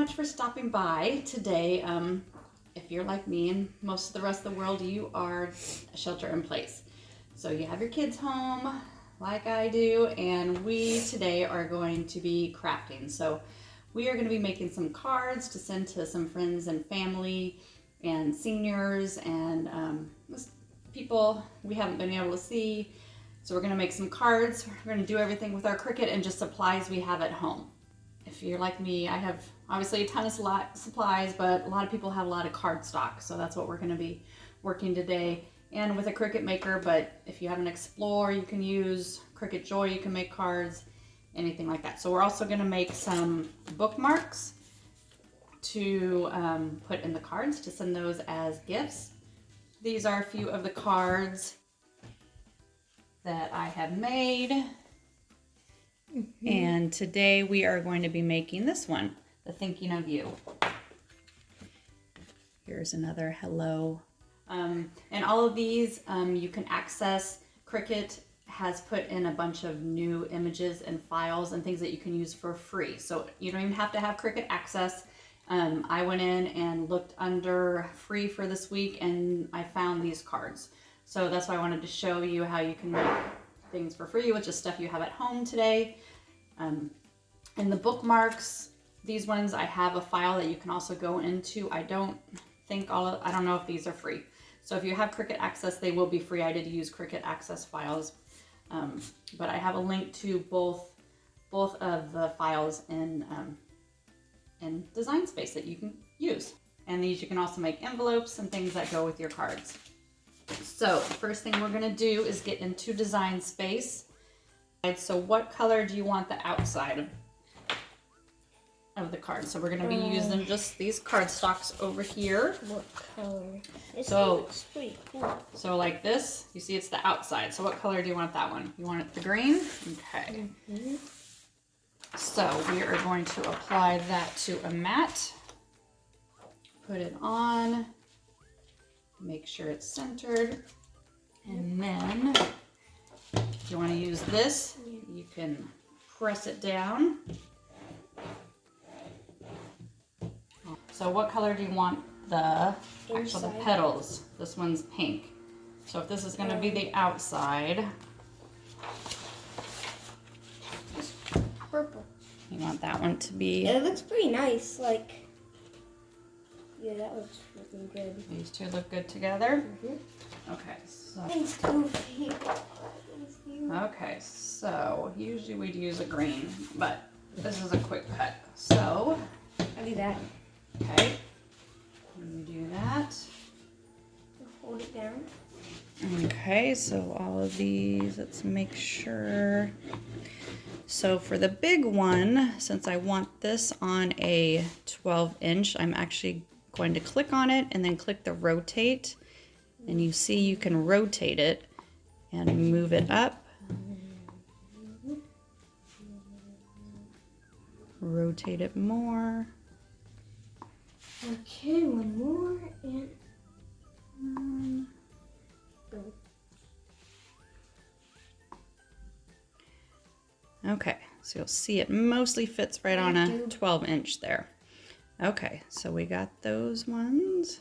much for stopping by today. If you're like me and most of the rest of the world, you are shelter in place. So you have your kids home like I do, and we today are going to be crafting. So we are going to be making some cards to send to some friends and family and seniors and people we haven't been able to see. So we're going to make some cards. We're going to do everything with our Cricut and just supplies we have at home. If you're like me, I have obviously a ton of supplies, but a lot of people have a lot of cardstock. So that's what we're going to be working today. And with a Cricut maker, but if you have an Explorer, you can use Cricut Joy, you can make cards, anything like that. So we're also going to make some bookmarks to put in the cards to send those as gifts. These are a few of the cards that I have made. And today we are going to be making this one, the Thinking of You. Here's another hello. And all of these you can access. Cricut has put in a bunch of new images and files and things that you can use for free. So you don't even have to have Cricut Access. I went in and looked under free for this week and I found these cards. So that's why I wanted to show you how you can make things for free with just stuff you have at home today. And the bookmarks, these ones I have a file that you can also go into. I don't know if these are free. So if you have Cricut Access, they will be free. I did use Cricut Access files, but I have a link to both of the files in Design Space that you can use. And these you can also make envelopes and things that go with your cards. So the first thing we're going to do is get into Design Space. So what color do you want the outside of the card? So we're going to be using just these cardstocks over here. What color? This looks pretty cool. So like this, you see it's the outside. So what color do you want that one? You want it the green? Okay. Mm-hmm. So we are going to apply that to a mat. Put it on. Make sure it's centered. And then if you want to use this, you can press it down. So what color do you want the petals? This one's pink. So if this is going to be the outside, Purple. you want that one to be... Yeah, it looks pretty nice. Like, yeah, that looks really good. These two look good together? Mm-hmm. Okay, so... Thanks, Goofy. Okay, so usually we'd use a green, but this is a quick cut. So... I'll do that. Okay, you do that. Hold it down. Okay, so all of these, let's make sure. So for the big one, since I want this on a 12-inch, I'm actually going to click on it and then click the rotate. And you see you can rotate it and move it up. Rotate it more. Okay, one more and go. Okay, so you'll see it mostly fits right on a 12-inch there. Okay, so we got those ones.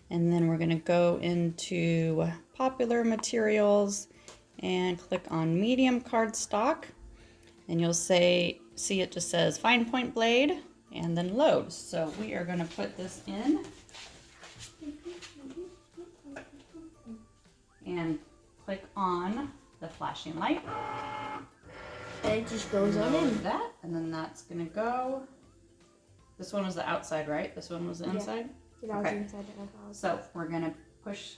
And then we're gonna go into popular materials and click on medium cardstock. And you'll see it just says fine point blade and then load. So we are gonna put this in. And click on the flashing light. And it just goes on in. That, and then that's gonna go. This one was the outside, right? This one was the inside? Yeah, that was inside the outside. So we're gonna push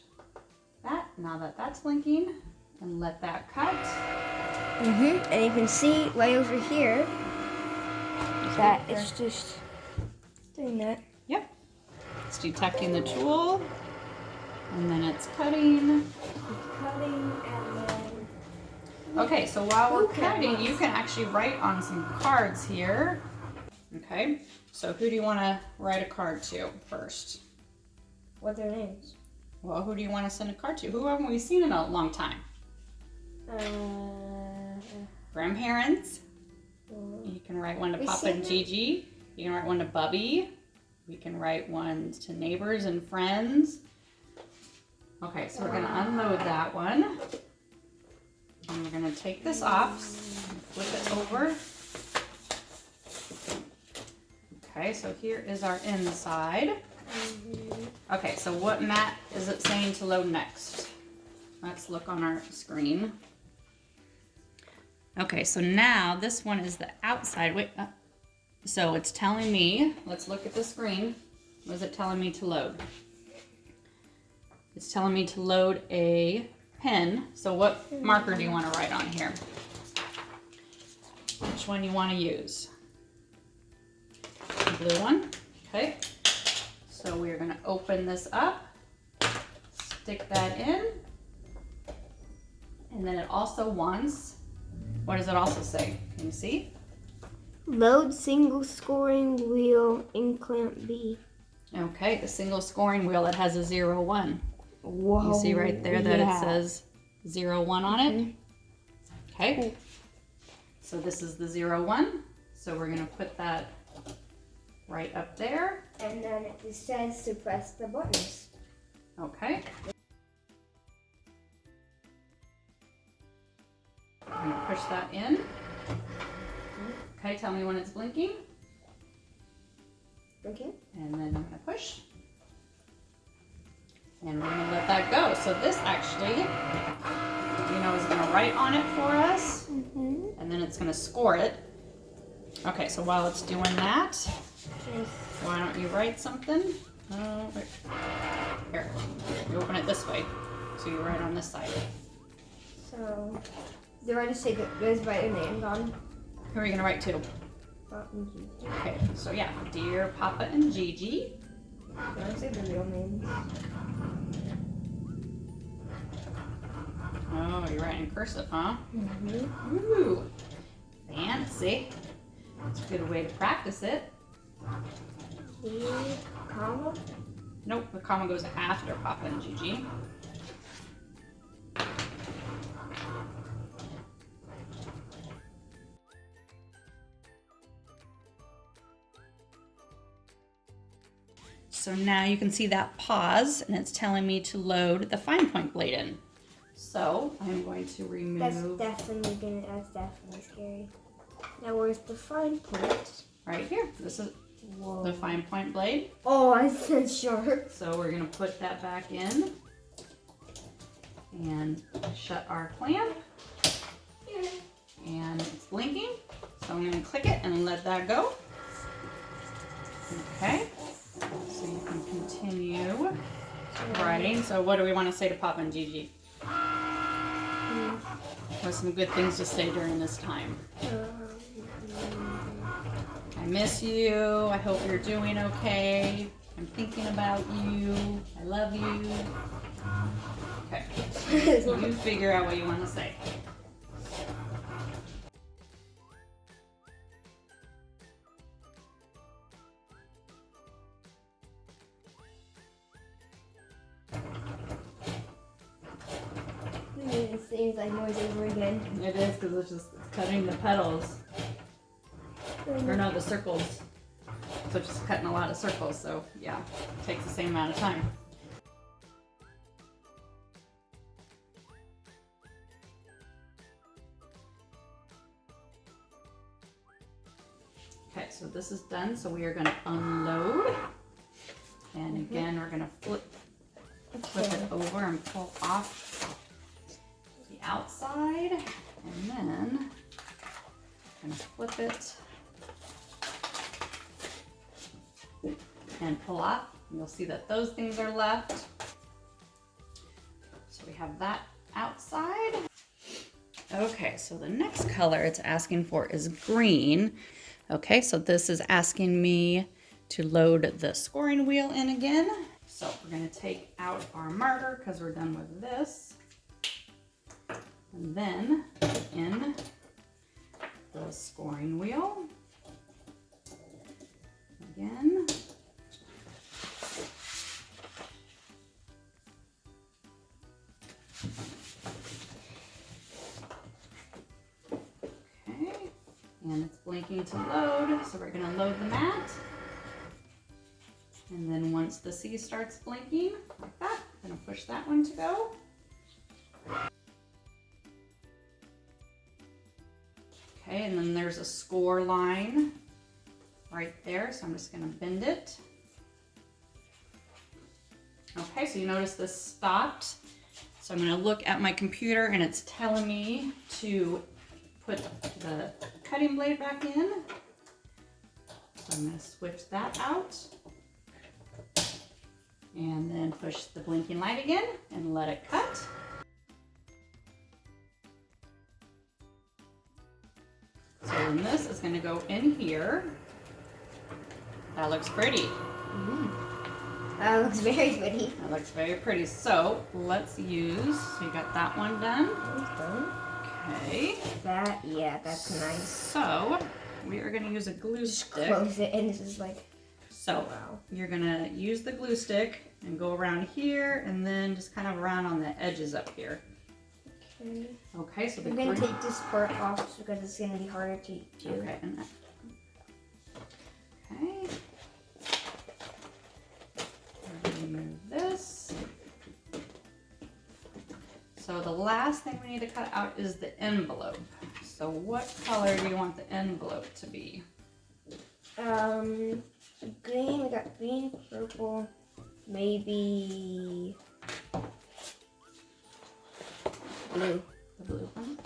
that, now that that's blinking, and let that cut. And you can see right over here that it's just doing that. Yep. It's detecting the tool, and then it's cutting. Cutting and then... Okay, so while we're cutting, you can actually write on some cards here. Okay, so who do you want to write a card to first? What are their names? Well, who do you want to send a card to? Who haven't we seen in a long time? Grandparents. You can write one to Papa and Gigi. You can write one to Bubby. We can write one to neighbors and friends. Okay, so we're going to unload that one. And we're going to take this off, flip it over. Okay, so here is our inside. Okay, so what mat is it saying to load next? Let's look on our screen. Okay, so now this one is the outside. Wait, so it's telling me, let's look at the screen. What is it telling me to load? It's telling me to load a pen. So what marker do you want to write on here? Which one you want to use? The blue one. Okay. So we're going to open this up, stick that in, and then it also wants, what does it also say? Can you see? Load single scoring wheel in clamp B. Okay, the single scoring wheel that has a 0, 1. Whoa. You see right there that it says 0, 1 on it? Okay. So this is the 0, 1. So we're going to put that right up there. And then it says to press the buttons. Okay. I'm going to push that in. Okay, tell me when it's blinking. Okay. And then I'm going to push. And we're going to let that go. So this actually, is going to write on it for us. And then it's going to score it. Okay, so while it's doing that, why don't you write something? Here, you open it this way. So you write on this side. So, do I just say those write their names on? Who are you going to write to? Papa and Gigi. Okay, so yeah, dear Papa and Gigi. Do I say the real names? Oh, you're writing cursive, huh? Ooh, fancy. That's a good way to practice it. Comma? Nope, the comma goes after Papa and Gigi. So now you can see that pause, and it's telling me to load the fine point blade in. So I'm going to remove. That's definitely scary. Now where's the fine point? Right here. This is the fine point blade. Oh, I said sharp. So we're going to put that back in and shut our clamp. And it's blinking. So I'm going to click it and let that go. Okay. So you can continue writing. So what do we want to say to Papa and Gigi? What are some good things to say during this time? I miss you. I hope you're doing okay. I'm thinking about you. I love you. Okay. You figure out what you want to say. It seems like noise over again. It is because it's cutting the petals. Or no, the circles. So it's just cutting a lot of circles. So yeah, it takes the same amount of time. Okay, so this is done. So we are going to unload. And again, we're going to flip it over and pull off the outside. And then I'm going to flip it and pull off. And you'll see that those things are left. So we have that outside. Okay, so the next color it's asking for is green. Okay, so this is asking me to load the scoring wheel in again. So we're going to take out our marker because we're done with this. And then put in the scoring wheel. Again. And it's blinking to load, so we're gonna load the mat. And then once the C starts blinking, like that, I'm gonna push that one to go. Okay, and then there's a score line right there, so I'm just gonna bend it. Okay, so you notice this stopped. So I'm gonna look at my computer and it's telling me to put the cutting blade back in. So I'm gonna switch that out. And then push the blinking light again and let it cut. So then this is gonna go in here. That looks pretty. That looks very pretty. That looks very pretty. So let's use, so you got that one done. Okay. Yeah, that's nice. So we are gonna use a glue stick. Close it and this is like, so wow. You're gonna use the glue stick and go around here and then just kind of around on the edges up here. Okay. Okay, so I'm gonna take this part off because it's gonna be harder to do. Okay. Okay. Remove this. So the last thing we need to cut out is the envelope. So what color do you want the envelope to be? Green, we got green, purple, maybe blue. The blue one?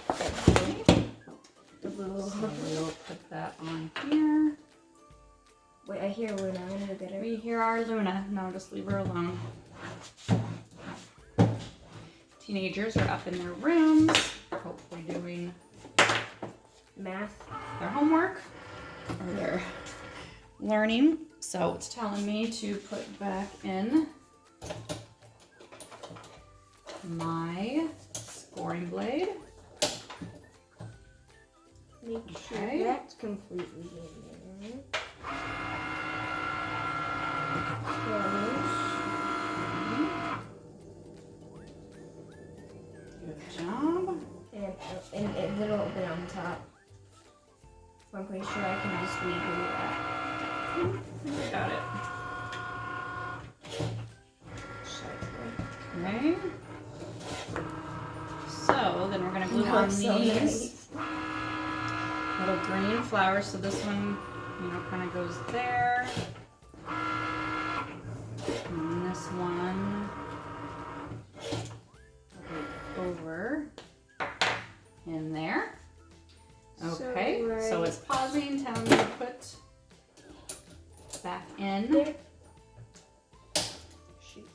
The blue. So we'll put that on here. Wait, I hear Luna. I'm gonna go get her. We hear our Luna. No, just leave her alone. Teenagers are up in their rooms, hopefully doing Math. their homework or their learning. So it's telling me to put back in my scoring blade. Make sure Okay. that's completely in there. Good job. And a little bit on top. I'm pretty sure I can just redo that. Got it. Okay. So then we're gonna glue on That's these so nice. little green flowers. So this one, kind of goes there. And this one will go over in there. Okay, so it's pausing, telling me to put back in. Shoot.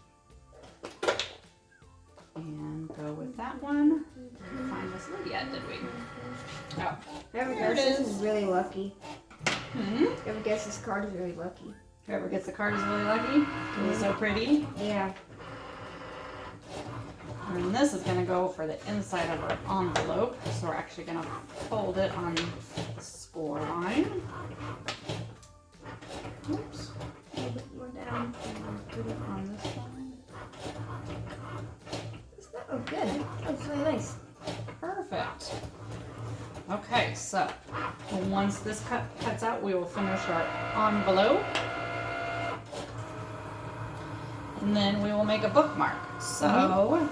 And go with that one. Didn't find this one yet, did we? Oh, Whoever there it guesses is. is really lucky. Hmm? Whoever guesses this card is really lucky. Whoever gets the card is really lucky. It's so pretty. Yeah. And this is going to go for the inside of our envelope. So we're actually going to fold it on the score line. Oops. A little bit more down. Put it on this one. Oh, good. That's really nice. Perfect. Okay, so once this cuts out, we will finish our envelope. And then we will make a bookmark. So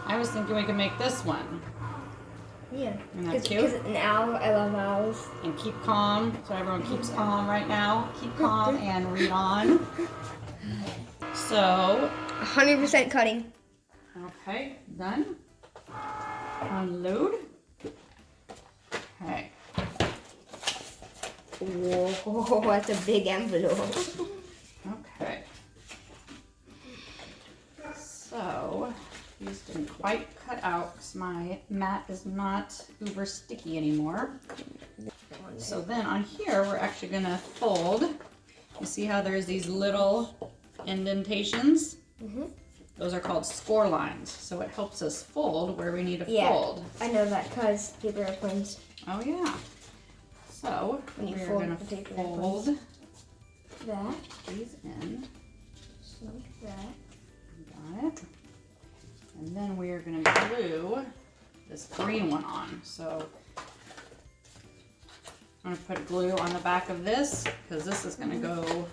I was thinking we could make this one. Yeah. Isn't that cute? Because an owl, I love owls. And keep calm. So everyone keeps calm right now. Keep calm and read on. So, 100% cutting. okay, done. Unload. Okay. Whoa, that's a big envelope. Okay. So, these didn't quite cut out because my mat is not uber sticky anymore. So then on here, we're actually gonna fold. You see how there's these little indentations? Those are called score lines. So it helps us fold where we need to fold. I know that because paper airplanes. Oh yeah. So When you we're fold gonna the paper fold That, these in. just like that. Got it. And then we are going to glue this green one on. So I'm gonna put glue on the back of this because this is gonna go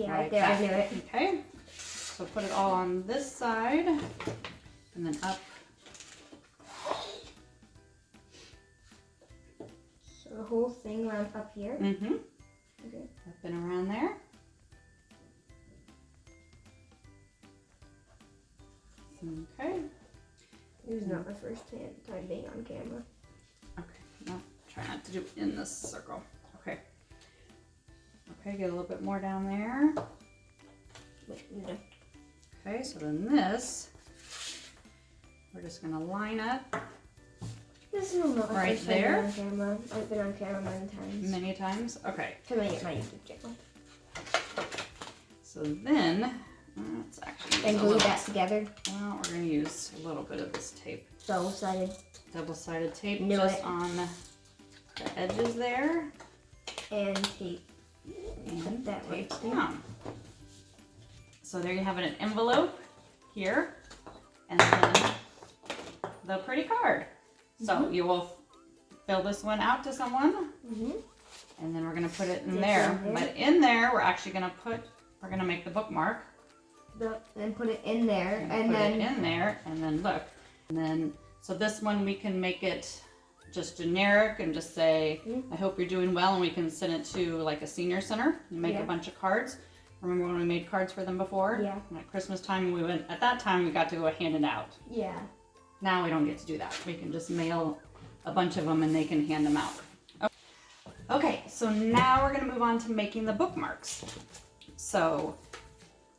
right there. back. I knew it. Okay, so put it all on this side and then up. So the whole thing around up here. Mm-hmm. Okay. Up and around there. Okay. This is not my first time being on camera. Okay. No, try not to do it in this circle. Okay. Okay, get a little bit more down there. Wait, no. Okay, so then this, we're just gonna line up This is not my right first time being there. on camera. I've been on camera many times. Many times. Okay. Till I get my YouTube channel. So then, let's actually use And a glue little, that together. well, we're gonna use a little bit of this tape. Double-sided. Double-sided tape Knew just it. on the edges there. And tape. And Put that tape right there. down. So there you have an envelope here, and then the pretty card. So you will fill this one out to someone, and then we're gonna put it in there. But in there, we're actually gonna make the bookmark. And put it in there, and put then it in there, and then look, and then so this one we can make it just generic and just say, I hope you're doing well, and we can send it to like a senior center and make a bunch of cards. Remember when we made cards for them before? Yeah. And at Christmas time, at that time we got to go hand it out. yeah. Now we don't get to do that. We can just mail a bunch of them and they can hand them out. Okay, so now we're gonna move on to making the bookmarks. So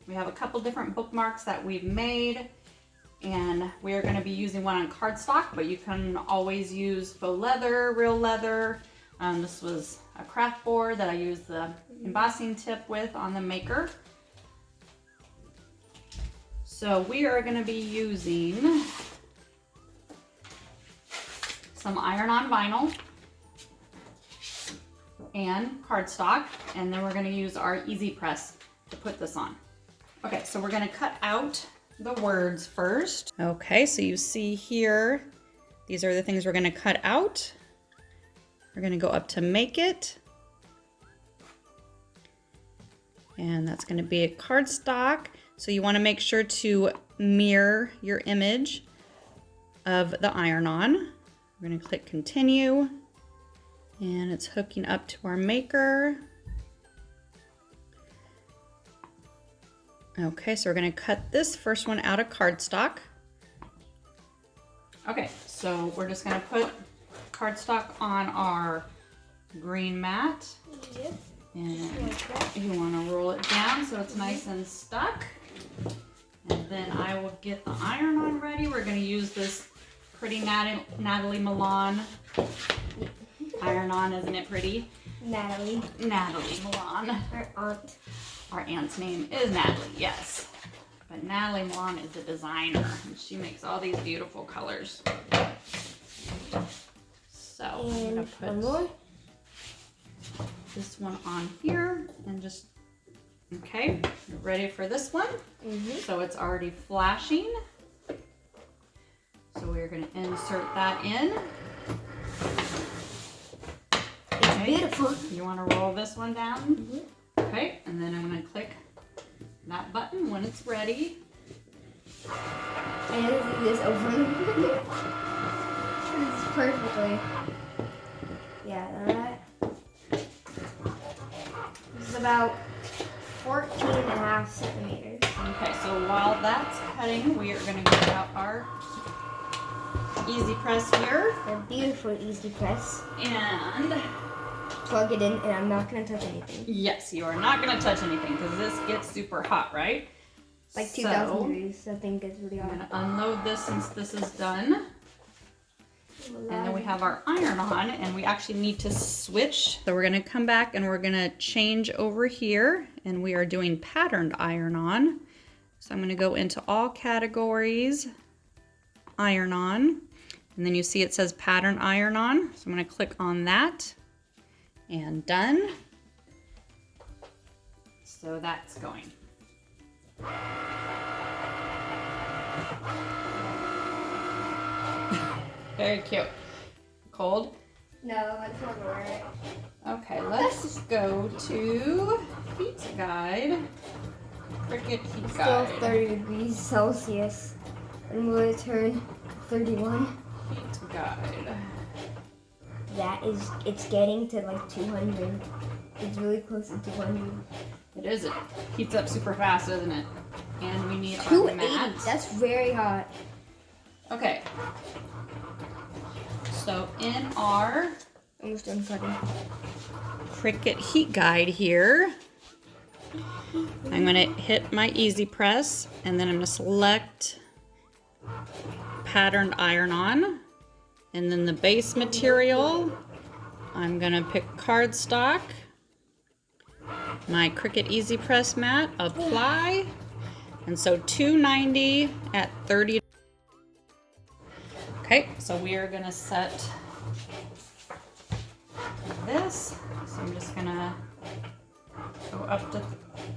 we have a couple different bookmarks that we've made, and we are gonna be using one on cardstock, but you can always use faux leather, real leather. This was a craft board that I used the embossing tip with on the maker. So we are gonna be using some iron-on vinyl and cardstock, and then we're gonna use our Easy Press to put this on. Okay, so we're gonna cut out the words first. Okay, so you see here, these are the things we're gonna cut out. We're gonna go up to Make It, and that's gonna be a cardstock. So you wanna make sure to mirror your image of the iron-on. We're gonna click Continue, and it's hooking up to our maker. Okay, so we're gonna cut this first one out of cardstock. Okay, so we're just gonna put cardstock on our green mat. Yep. And you wanna roll it down so it's nice and stuck. And then I will get the iron-on ready. We're gonna use this pretty Natalie Milan iron-on, isn't it pretty? Natalie. Natalie Milan. Our aunt. Our aunt's name is Natalie, yes. But Natalie Milan is a designer, and she makes all these beautiful colors. So I'm gonna And one more. put this one on here, and just, okay, you're ready for this one? So it's already flashing. So we're gonna insert that in. It's beautiful. You wanna roll this one down? Okay, and then I'm gonna click that button when it's ready. And this over. This is perfectly. Yeah, that. This is about 14.5 centimeters. Okay, so while that's cutting, we are gonna get out our Easy Press here. A beautiful Easy Press. And Plug it in, and I'm not gonna touch anything. yes, you are not gonna touch anything because this gets super hot, right? Like 2,000 degrees. I think it's really I'm hot. gonna unload this since this is done. And then we have our iron on, and we actually need to switch. So we're gonna come back and we're gonna change over here, and we are doing patterned iron on. So I'm gonna go into all categories, iron on, and then you see it says pattern iron on. So I'm gonna click on that, and done. So that's going. Very cute. Cold. No, I just want to wear it. Okay, let's go to Heat Guide. Cricut Heat Still Guide. 30 degrees Celsius. And will it turn 31? Heat Guide. It's getting to like 200. It's really close to 200. It is. It heats up super fast, doesn't it? And we need our 280. mat. That's very hot. Okay. So in our Almost done cutting. Cricut Heat Guide here, I'm going to hit my easy press and then I'm going to select patterned iron-on, and then the base material I'm going to pick cardstock, my Cricut Easy Press mat, apply, and so 290 at 30. Okay, so we are going to set this, so I'm just going to go up to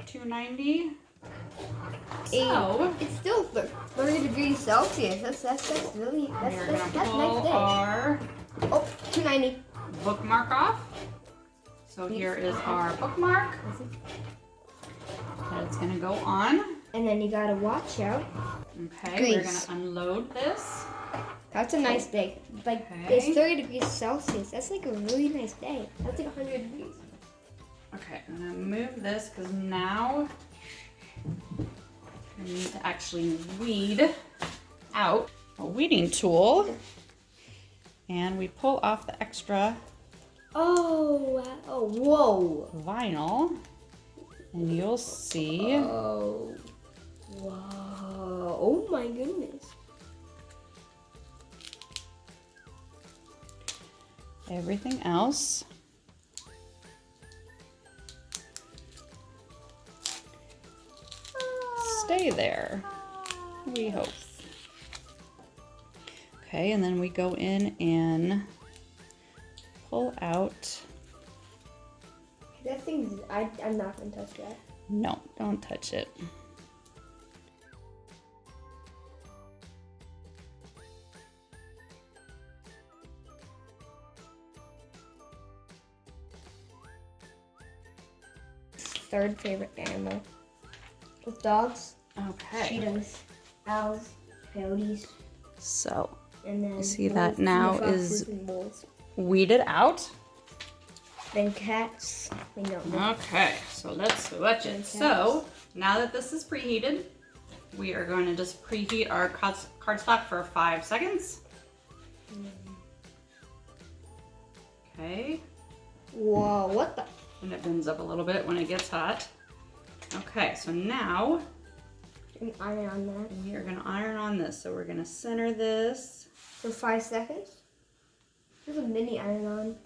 290. So It's still 30 degrees Celsius. That's really we're that's gonna nice pull day. our Oh, 290. bookmark off. So here is our bookmark. That's gonna go on. And then you gotta watch out. Okay, we're Grease. gonna unload this. That's a nice day. Like Okay. it's 30 degrees Celsius. That's like a really nice day. That's like 100 degrees. Okay, I'm gonna move this because now we need to actually weed out a weeding tool, and we pull off the extra Oh, wow. Oh, whoa. vinyl, and you'll see. Oh, wow. Oh my goodness. Everything else stay there, we hope. Okay, and then we go in and pull out. That thing's, I'm not gonna touch that. No, don't touch it. Third favorite animal. With dogs, Okay, cheetahs, owls, coyotes, so and then see that now foxes is and wolves. weeded out. Then cats. We don't know. Okay, so let's switch it. So now that this is preheated, we are going to just preheat our cardstock for 5 seconds. Okay, Whoa, what the? and it bends up a little bit when it gets hot. Okay, so now An iron on that. we are going to iron on this. So we're going to center this. For 5 seconds? There's a mini iron on.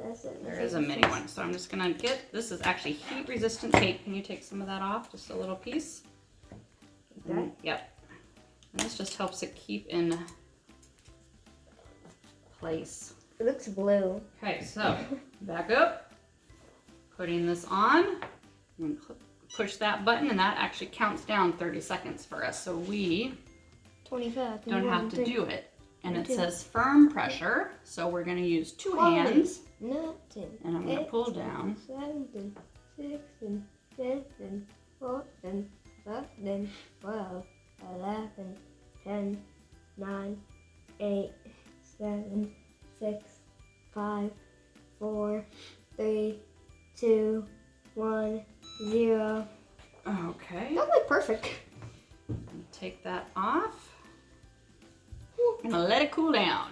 That's it. There is a mini one. So I'm just going to get, this is actually heat resistant tape. Can you take some of that off? Just a little piece. Like that? Yep. And this just helps it keep in place. It looks blue. Okay, so back up, putting this on, and push that button, and that actually counts down 30 seconds for us. So we 25. don't have to do it. And it says firm pressure, so we're going to use 2 hands, Nothing. and I'm going to pull down. 17, 16, 17, 14, 15, 12, 11, 10, 9, 8, 7, 6, 5, 4, 3, 2, 1, 0. Okay, That's like perfect. take that off. I'm going to let it cool down.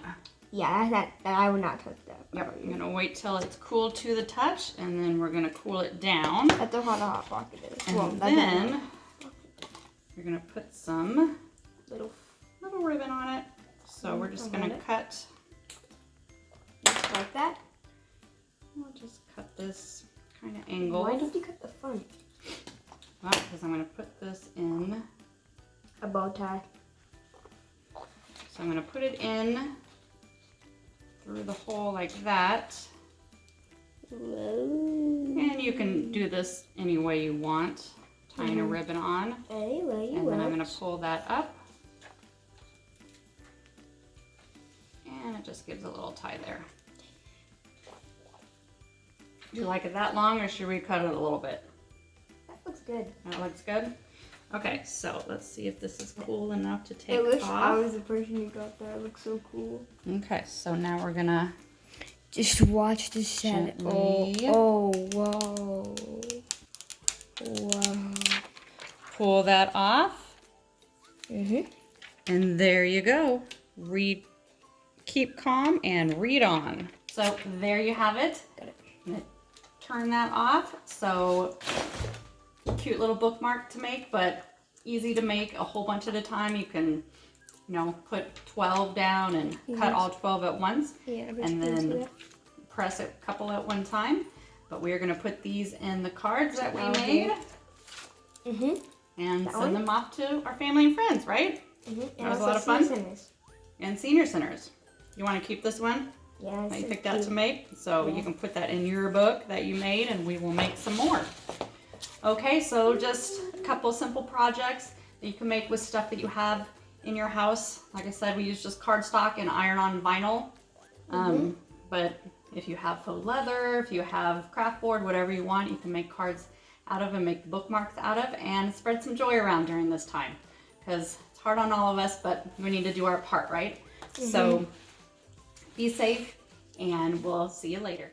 Yeah, that I would not touch that. Yep, I'm going to wait till it's cool to the touch, and then we're going to cool it down. That's how hot a hot pocket is. And Well, that's then you're gonna put some little little ribbon on it. So we're just gonna cut. just like that. We'll just cut this kind of Why angled. did you cut the front? Well, because I'm gonna put this in. A bow tie. So I'm gonna put it in through the hole like that. And you can do this any way you want. Tying a ribbon on. Anyway, you And then I'm want. gonna pull that up. And it just gives a little tie there. Do you like it that long, or should we cut it a little bit? That looks good. That looks good? Okay, so let's see if this is cool enough to take I wish I off. was the person who got that. It looks so cool. Okay, so now we're gonna Just watch the set. Gently. Oh, whoa. Wow. pull that off. Mm-hmm. And there you go. Keep calm and read on. So there you have it. Got it. I'm gonna turn that off. So cute little bookmark to make, but easy to make a whole bunch at a time. You can, you know, put 12 down and cut all 12 at once, Yeah, and then press a couple at one time. But we're gonna put these in the cards that we made and send them off to our family and friends, right? That was a lot of fun. And senior centers. You want to keep this one Yeah, that you picked out to make? So you can put that in your book that you made, and we will make some more. Okay, so just a couple simple projects that you can make with stuff that you have in your house. Like I said, we use just cardstock and iron-on vinyl. But if you have faux leather, if you have craft board, whatever you want, you can make cards out of and make bookmarks out of, and spread some joy around during this time. Because it's hard on all of us, but we need to do our part, right? So be safe, and we'll see you later.